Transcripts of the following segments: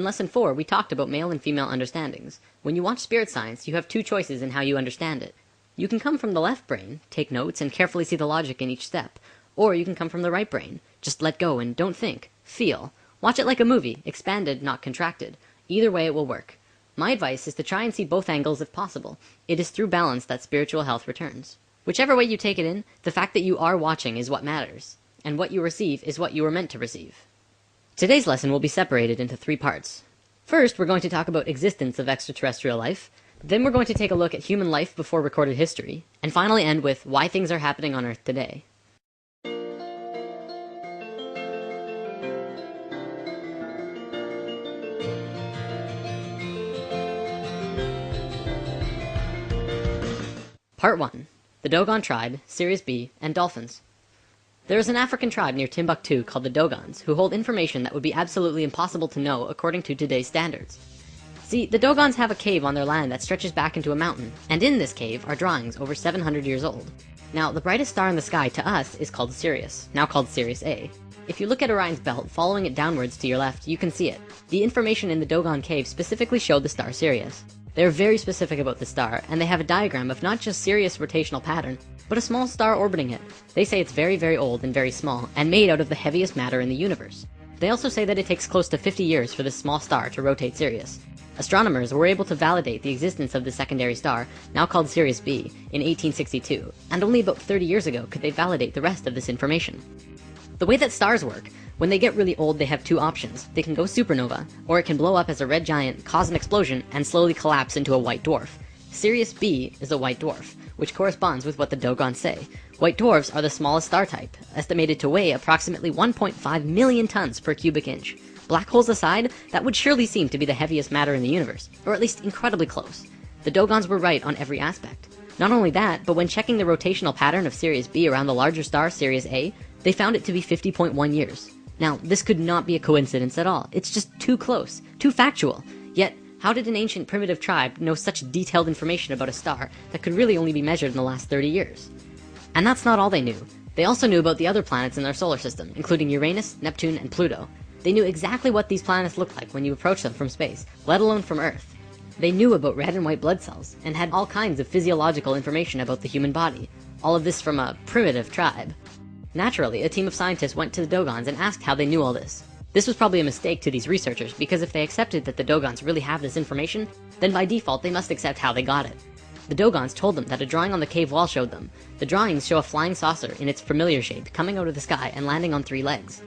In Lesson 4, we talked about male and female understandings. When you watch spirit science, you have two choices in how you understand it. You can come from the left brain, take notes, and carefully see the logic in each step. Or you can come from the right brain. Just let go and don't think. Feel. Watch it like a movie, expanded, not contracted. Either way it will work. My advice is to try and see both angles if possible. It is through balance that spiritual health returns. Whichever way you take it in, the fact that you are watching is what matters. And what you receive is what you were meant to receive. Today's lesson will be separated into 3 parts. First, we're going to talk about existence of extraterrestrial life. Then we're going to take a look at human life before recorded history. And finally end with why things are happening on Earth today. Part 1. The Dogon Tribe, Sirius B, and Dolphins. There is an African tribe near Timbuktu called the Dogons, who hold information that would be absolutely impossible to know according to today's standards. See, the Dogons have a cave on their land that stretches back into a mountain, and in this cave are drawings over 700 years old. Now, the brightest star in the sky to us is called Sirius, now called Sirius A. If you look at Orion's belt, following it downwards to your left, you can see it. The information in the Dogon cave specifically showed the star Sirius. They are very specific about the star, and they have a diagram of not just Sirius' rotational pattern, but a small star orbiting it. They say it's very, very old and very small, and made out of the heaviest matter in the universe. They also say that it takes close to 50 years for this small star to rotate Sirius. Astronomers were able to validate the existence of the secondary star, now called Sirius B, in 1862, and only about 30 years ago could they validate the rest of this information. The way that stars work, when they get really old, they have 2 options. They can go supernova, or it can blow up as a red giant, cause an explosion, and slowly collapse into a white dwarf. Sirius B is a white dwarf, which corresponds with what the Dogons say. White dwarfs are the smallest star type, estimated to weigh approximately 1.5 million tons per cubic inch. Black holes aside, that would surely seem to be the heaviest matter in the universe, or at least incredibly close. The Dogons were right on every aspect. Not only that, but when checking the rotational pattern of Sirius B around the larger star Sirius A, they found it to be 50.1 years. Now, this could not be a coincidence at all. It's just too close, too factual. Yet, how did an ancient primitive tribe know such detailed information about a star that could really only be measured in the last 30 years? And that's not all they knew. They also knew about the other planets in their solar system, including Uranus, Neptune, and Pluto. They knew exactly what these planets looked like when you approach them from space, let alone from Earth. They knew about red and white blood cells, and had all kinds of physiological information about the human body. All of this from a primitive tribe. Naturally, a team of scientists went to the Dogons and asked how they knew all this. This was probably a mistake to these researchers, because if they accepted that the Dogons really have this information, then by default they must accept how they got it. The Dogons told them that a drawing on the cave wall showed them. The drawings show a flying saucer in its familiar shape coming out of the sky and landing on 3 legs.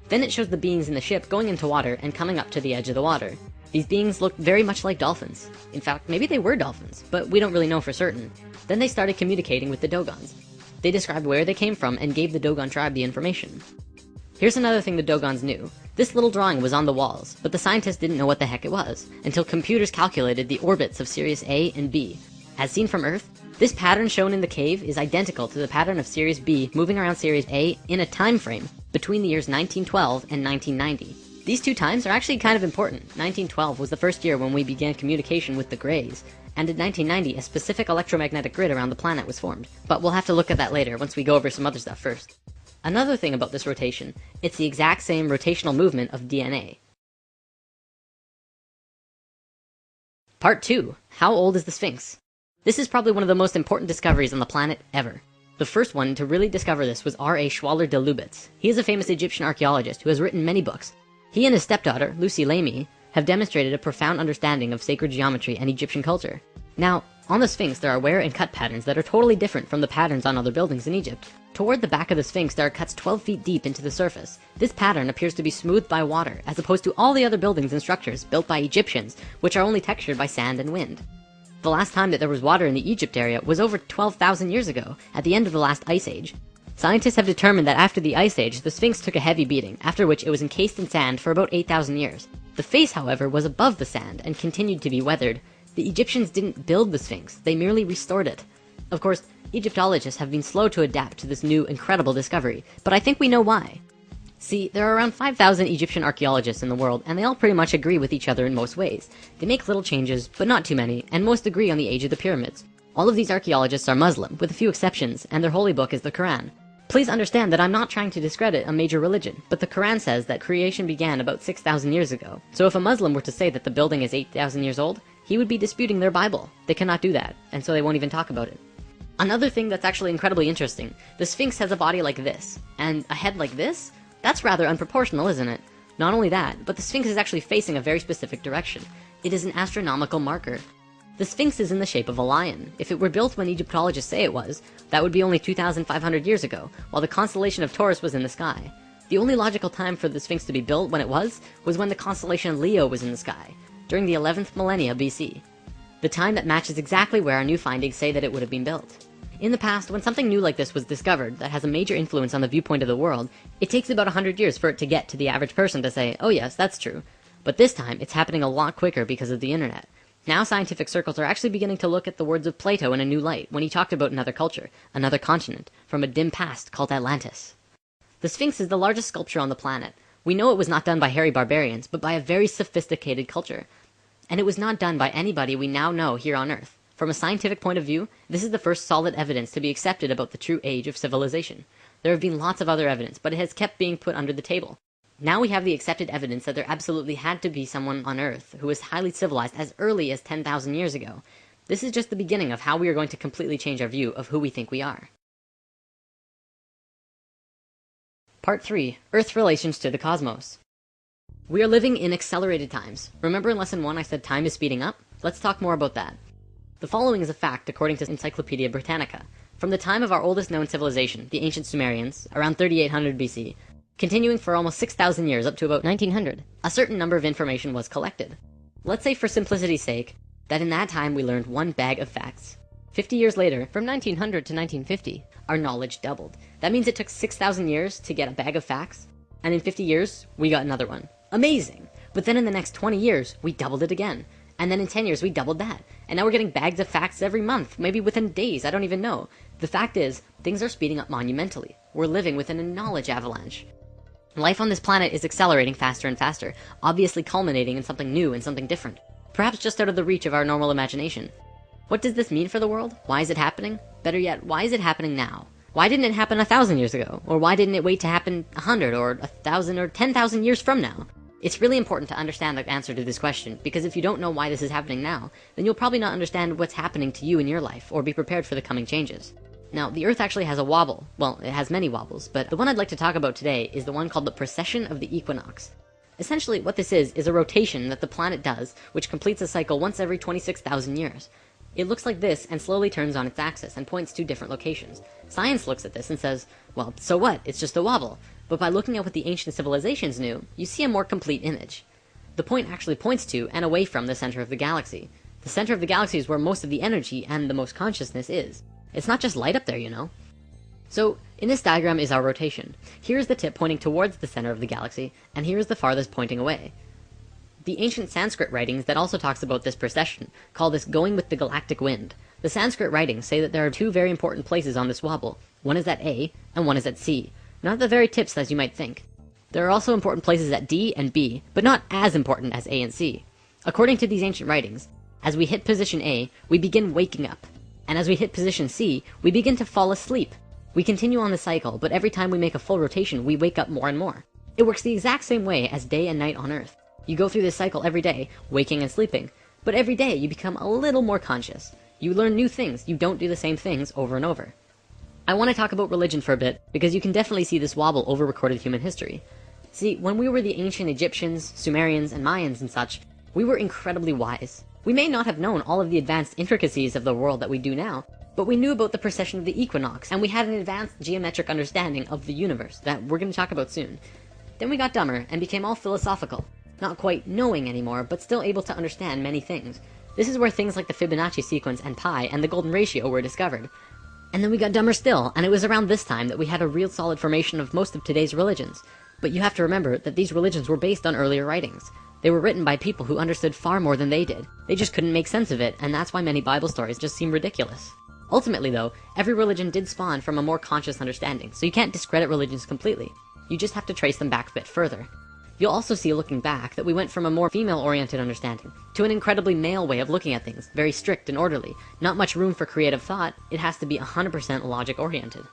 Then it shows the beings in the ship going into water and coming up to the edge of the water. These beings looked very much like dolphins. In fact, maybe they were dolphins, but we don't really know for certain. Then they started communicating with the Dogons. They described where they came from and gave the Dogon tribe the information. Here's another thing the Dogons knew. This little drawing was on the walls, but the scientists didn't know what the heck it was, until computers calculated the orbits of Sirius A and B. As seen from Earth, this pattern shown in the cave is identical to the pattern of Sirius B moving around Sirius A in a time frame between the years 1912 and 1990. These 2 times are actually kind of important. 1912 was the first year when we began communication with the Greys, and in 1990 a specific electromagnetic grid around the planet was formed. But we'll have to look at that later once we go over some other stuff first. Another thing about this rotation, it's the exact same rotational movement of DNA. Part 2. How old is the Sphinx? This is probably one of the most important discoveries on the planet ever. The first one to really discover this was R.A. Schwaller de Lubitz. He is a famous Egyptian archaeologist who has written many books. He and his stepdaughter, Lucy Lamy, have demonstrated a profound understanding of sacred geometry and Egyptian culture. Now, on the Sphinx there are wear and cut patterns that are totally different from the patterns on other buildings in Egypt. Toward the back of the Sphinx there are cuts 12 feet deep into the surface. This pattern appears to be smoothed by water, as opposed to all the other buildings and structures built by Egyptians, which are only textured by sand and wind. The last time that there was water in the Egypt area was over 12,000 years ago, at the end of the last ice age. Scientists have determined that after the ice age, the Sphinx took a heavy beating, after which it was encased in sand for about 8,000 years. The face, however, was above the sand and continued to be weathered. The Egyptians didn't build the Sphinx, they merely restored it. Of course, Egyptologists have been slow to adapt to this new, incredible discovery, but I think we know why. See, there are around 5,000 Egyptian archaeologists in the world, and they all pretty much agree with each other in most ways. They make little changes, but not too many, and most agree on the age of the pyramids. All of these archaeologists are Muslim, with a few exceptions, and their holy book is the Quran. Please understand that I'm not trying to discredit a major religion, but the Quran says that creation began about 6,000 years ago. So if a Muslim were to say that the building is 8,000 years old, he would be disputing their Bible. They cannot do that, and so they won't even talk about it. Another thing that's actually incredibly interesting, the Sphinx has a body like this, and a head like this? That's rather unproportional, isn't it? Not only that, but the Sphinx is actually facing a very specific direction. It is an astronomical marker. The Sphinx is in the shape of a lion. If it were built when Egyptologists say it was, that would be only 2,500 years ago, while the constellation of Taurus was in the sky. The only logical time for the Sphinx to be built when it was when the constellation Leo was in the sky, during the 11th millennia BC. The time that matches exactly where our new findings say that it would have been built. In the past, when something new like this was discovered that has a major influence on the viewpoint of the world, it takes about 100 years for it to get to the average person to say, oh yes, that's true. But this time, it's happening a lot quicker because of the internet. Now scientific circles are actually beginning to look at the words of Plato in a new light when he talked about another culture, another continent, from a dim past called Atlantis. The Sphinx is the largest sculpture on the planet. We know it was not done by hairy barbarians, but by a very sophisticated culture. And it was not done by anybody we now know here on Earth. From a scientific point of view, this is the first solid evidence to be accepted about the true age of civilization. There have been lots of other evidence, but it has kept being put under the table. Now we have the accepted evidence that there absolutely had to be someone on Earth who was highly civilized as early as 10,000 years ago. This is just the beginning of how we are going to completely change our view of who we think we are. Part 3. Earth's relations to the cosmos. We are living in accelerated times. Remember in lesson 1 I said time is speeding up? Let's talk more about that. The following is a fact according to Encyclopedia Britannica. From the time of our oldest known civilization, the ancient Sumerians, around 3800 BC, continuing for almost 6,000 years up to about 1900, a certain number of information was collected. Let's say for simplicity's sake, that in that time we learned one bag of facts. 50 years later, from 1900 to 1950, our knowledge doubled. That means it took 6,000 years to get a bag of facts, and in 50 years, we got another one. Amazing! But then in the next 20 years, we doubled it again. And then in 10 years, we doubled that. And now we're getting bags of facts every month, maybe within days, I don't even know. The fact is, things are speeding up monumentally. We're living within a knowledge avalanche. Life on this planet is accelerating faster and faster, obviously culminating in something new and something different. Perhaps just out of the reach of our normal imagination. What does this mean for the world? Why is it happening? Better yet, why is it happening now? Why didn't it happen 1,000 years ago? Or why didn't it wait to happen 100 or 1,000 or 10,000 years from now? It's really important to understand the answer to this question, because if you don't know why this is happening now, then you'll probably not understand what's happening to you in your life, or be prepared for the coming changes. Now, the Earth actually has a wobble. Well, it has many wobbles, but the one I'd like to talk about today is the one called the precession of the equinox. Essentially, what this is a rotation that the planet does, which completes a cycle once every 26,000 years. It looks like this and slowly turns on its axis and points to different locations. Science looks at this and says, well, so what? It's just a wobble. But by looking at what the ancient civilizations knew, you see a more complete image. The point actually points to and away from the center of the galaxy. The center of the galaxy is where most of the energy and the most consciousness is. It's not just light up there, you know. So, in this diagram is our rotation. Here's the tip pointing towards the center of the galaxy, and here's the farthest pointing away. The ancient Sanskrit writings that also talks about this precession call this going with the galactic wind. The Sanskrit writings say that there are two very important places on this wobble. One is at A, and one is at C. Not the very tips as you might think. There are also important places at D and B, but not as important as A and C. According to these ancient writings, as we hit position A, we begin waking up. And as we hit position C, we begin to fall asleep. We continue on the cycle, but every time we make a full rotation, we wake up more and more. It works the exact same way as day and night on Earth. You go through this cycle every day, waking and sleeping. But every day, you become a little more conscious. You learn new things. You don't do the same things over and over. I want to talk about religion for a bit, because you can definitely see this wobble over recorded human history. See, when we were the ancient Egyptians, Sumerians, and Mayans and such, we were incredibly wise. We may not have known all of the advanced intricacies of the world that we do now, but we knew about the precession of the equinox, and we had an advanced geometric understanding of the universe that we're going to talk about soon. Then we got dumber and became all philosophical, not quite knowing anymore, but still able to understand many things. This is where things like the Fibonacci sequence and pi and the golden ratio were discovered. And then we got dumber still, and it was around this time that we had a real solid formation of most of today's religions. But you have to remember that these religions were based on earlier writings. They were written by people who understood far more than they did. They just couldn't make sense of it, and that's why many Bible stories just seem ridiculous. Ultimately though, every religion did spawn from a more conscious understanding, so you can't discredit religions completely. You just have to trace them back a bit further. You'll also see looking back that we went from a more female-oriented understanding to an incredibly male way of looking at things, very strict and orderly. Not much room for creative thought, it has to be 100% logic-oriented.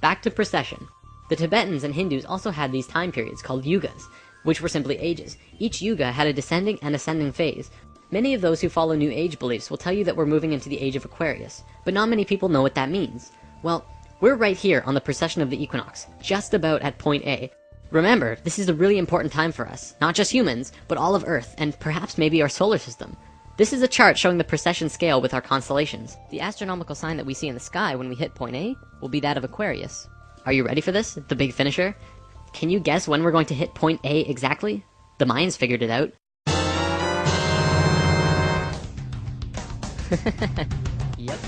back to precession. The Tibetans and Hindus also had these time periods called yugas, which were simply ages. Each yuga had a descending and ascending phase. Many of those who follow New Age beliefs will tell you that we're moving into the age of Aquarius, but not many people know what that means. Well, we're right here on the precession of the equinox, just about at point A. Remember, this is a really important time for us, not just humans, but all of Earth, and perhaps maybe our solar system. This is a chart showing the precession scale with our constellations. The astronomical sign that we see in the sky when we hit point A will be that of Aquarius. Are you ready for this? The big finisher? Can you guess when we're going to hit point A exactly? The Mayans figured it out. Yep.